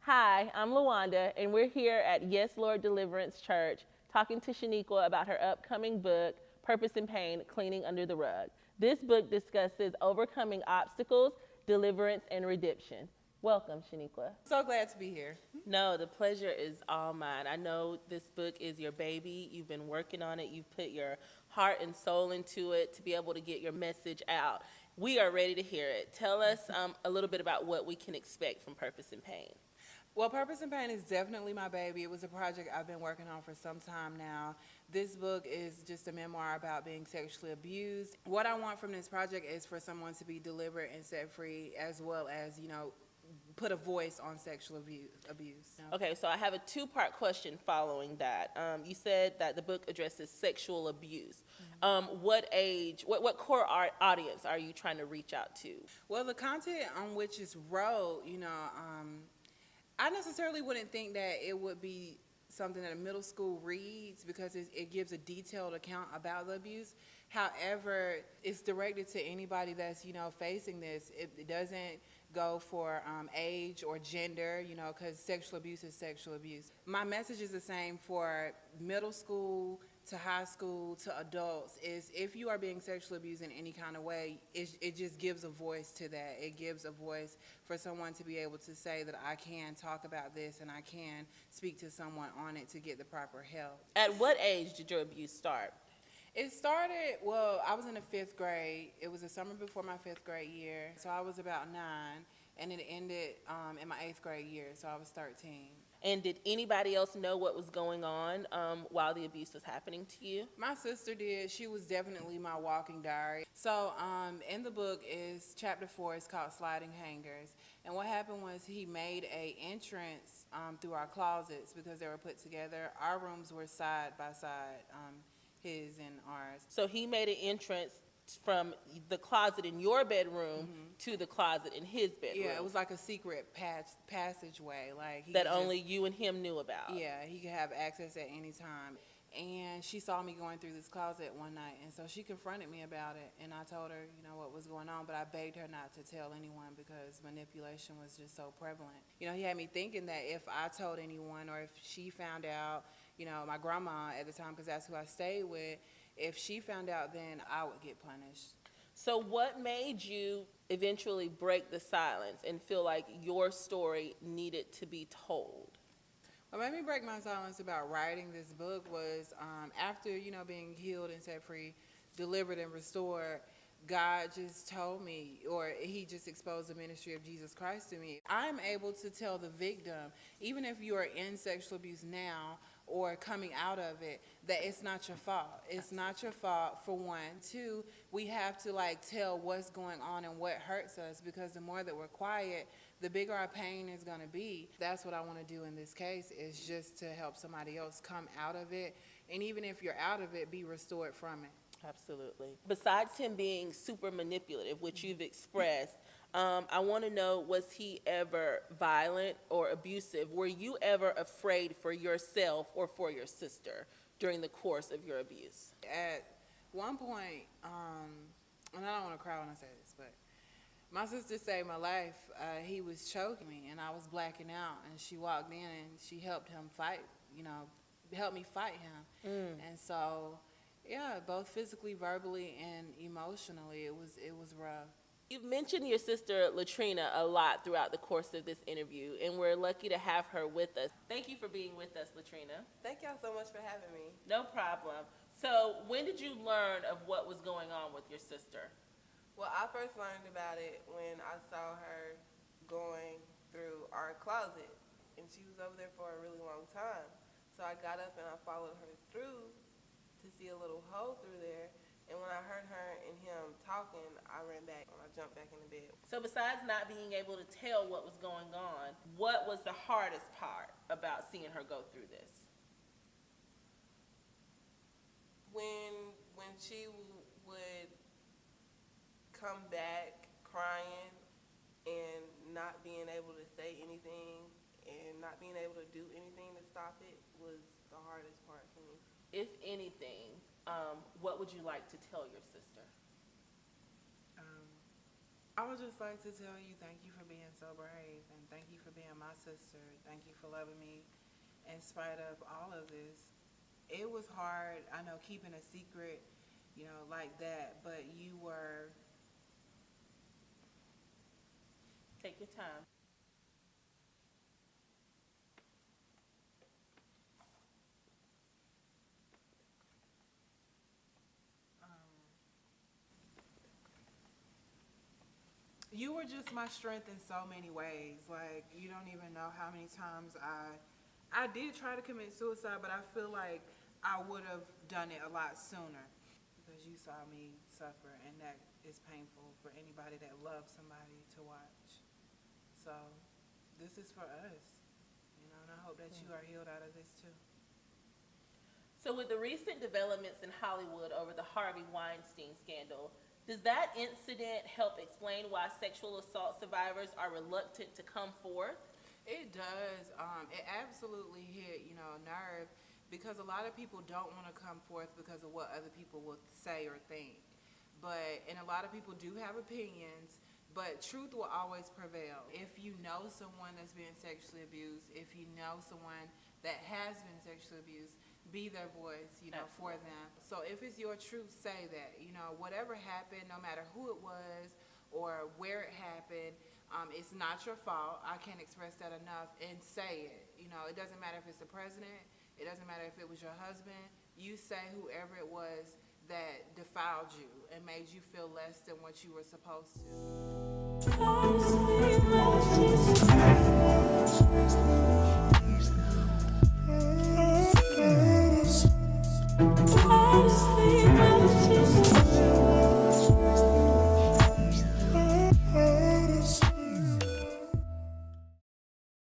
Hi, I'm Lawanda, and we're here at Yes Lord Deliverance Church talking to Shaniqua about her upcoming book, Purpose and Pain Cleaning Under the Rug. This book discusses overcoming obstacles, deliverance, and redemption. Welcome, Shaniqua. So glad to be here. No, the pleasure is all mine. I know this book is your baby. You've been working on it. You've put your heart and soul into it to be able to get your message out. We are ready to hear it. Tell us a little bit about what we can expect from Purpose and Pain. Well, Purpose and Pain is definitely my baby. It was a project I've been working on for some time now. This book is just a memoir about being sexually abused. What I want from this project is for someone to be delivered and set free, as well as, put a voice on sexual abuse. Okay, so I have a two-part question following that. You said that the book addresses sexual abuse. What age, what core audience are you trying to reach out to? Well, the content on which it's wrote, I necessarily wouldn't think that it would be something that a middle school reads because it gives a detailed account about the abuse. However, it's directed to anybody that's, facing this. It doesn't go for age or gender, because sexual abuse is sexual abuse. My message is the same for middle school to high school to adults, is if you are being sexually abused in any kind of way, it just gives a voice to that. It gives a voice for someone to be able to say that I can talk about this and I can speak to someone on it to get the proper help. At what age did your abuse start? It started, I was in the 5th grade. It was the summer before my 5th grade year, so I was about 9, and it ended in my 8th grade year, so I was 13. And did anybody else know what was going on while the abuse was happening to you? My sister did. She was definitely my walking diary. So in the book is chapter 4. It's called Sliding Hangers. And what happened was he made a entrance through our closets because they were put together. Our rooms were side by side, his and ours. So he made an entrance from the closet in your bedroom to the closet in his bedroom. Yeah, it was like a secret passageway, like that only you and him knew about. Yeah, he could have access at any time. And she saw me going through this closet one night, and so she confronted me about it. And I told her, what was going on, but I begged her not to tell anyone because manipulation was just so prevalent. He had me thinking that if I told anyone, or if she found out, my grandma at the time, because that's who I stayed with, if she found out, then I would get punished. So what made you eventually break the silence and feel like your story needed to be told? What made me break my silence about writing this book was after, being healed and set free, delivered and restored, God just told me, or he just exposed the ministry of Jesus Christ to me. I'm able to tell the victim, even if you are in sexual abuse now or coming out of it, that it's not your fault. It's not your fault, for one. Two, we have to tell what's going on and what hurts us, because the more that we're quiet, the bigger our pain is going to be. That's what I want to do in this case, is just to help somebody else come out of it. And even if you're out of it, be restored from it. Absolutely. Besides him being super manipulative, which you've expressed, I want to know, was he ever violent or abusive? Were you ever afraid for yourself or for your sister during the course of your abuse? At one point, and I don't want to cry when I say this, but my sister saved my life. He was choking me, and I was blacking out, and she walked in, and she helped him fight, helped me fight him. And so, yeah, both physically, verbally, and emotionally, it was rough. You've mentioned your sister Latrina a lot throughout the course of this interview, and we're lucky to have her with us. Thank you for being with us, Latrina. Thank y'all so much for having me. No problem. So when did you learn of what was going on with your sister? Well, I first learned about it when I saw her going through our closet, and she was over there for a really long time. So I got up and I followed her through to see a little hole through there. And when I heard her and him talking, I ran back and I jumped back in the bed. So besides not being able to tell what was going on, what was the hardest part about seeing her go through this? When she would come back crying and not being able to say anything and not being able to do anything to stop it was the hardest part for me. If anything, what would you like to tell your sister? I would just like to tell you thank you for being so brave, and thank you for being my sister. Thank you for loving me in spite of all of this. It was hard, I know, keeping a secret, like that, but you were. Take your time. You were just my strength in so many ways. Like, you don't even know how many times I did try to commit suicide, but I feel like I would have done it a lot sooner because you saw me suffer, and that is painful for anybody that loves somebody to watch. So this is for us, and I hope that you are healed out of this too. So with the recent developments in Hollywood over the Harvey Weinstein scandal, does that incident help explain why sexual assault survivors are reluctant to come forth? It does. It absolutely hit, a nerve because a lot of people don't want to come forth because of what other people will say or think. And a lot of people do have opinions, but truth will always prevail. If you know someone that's being sexually abused, if you know someone that has been sexually abused, be their voice, for them. So if it's your truth, say that. Whatever happened, no matter who it was or where it happened, it's not your fault. I can't express that enough. And say it. It doesn't matter if it's the president. It doesn't matter if it was your husband. You say whoever it was that defiled you and made you feel less than what you were supposed to.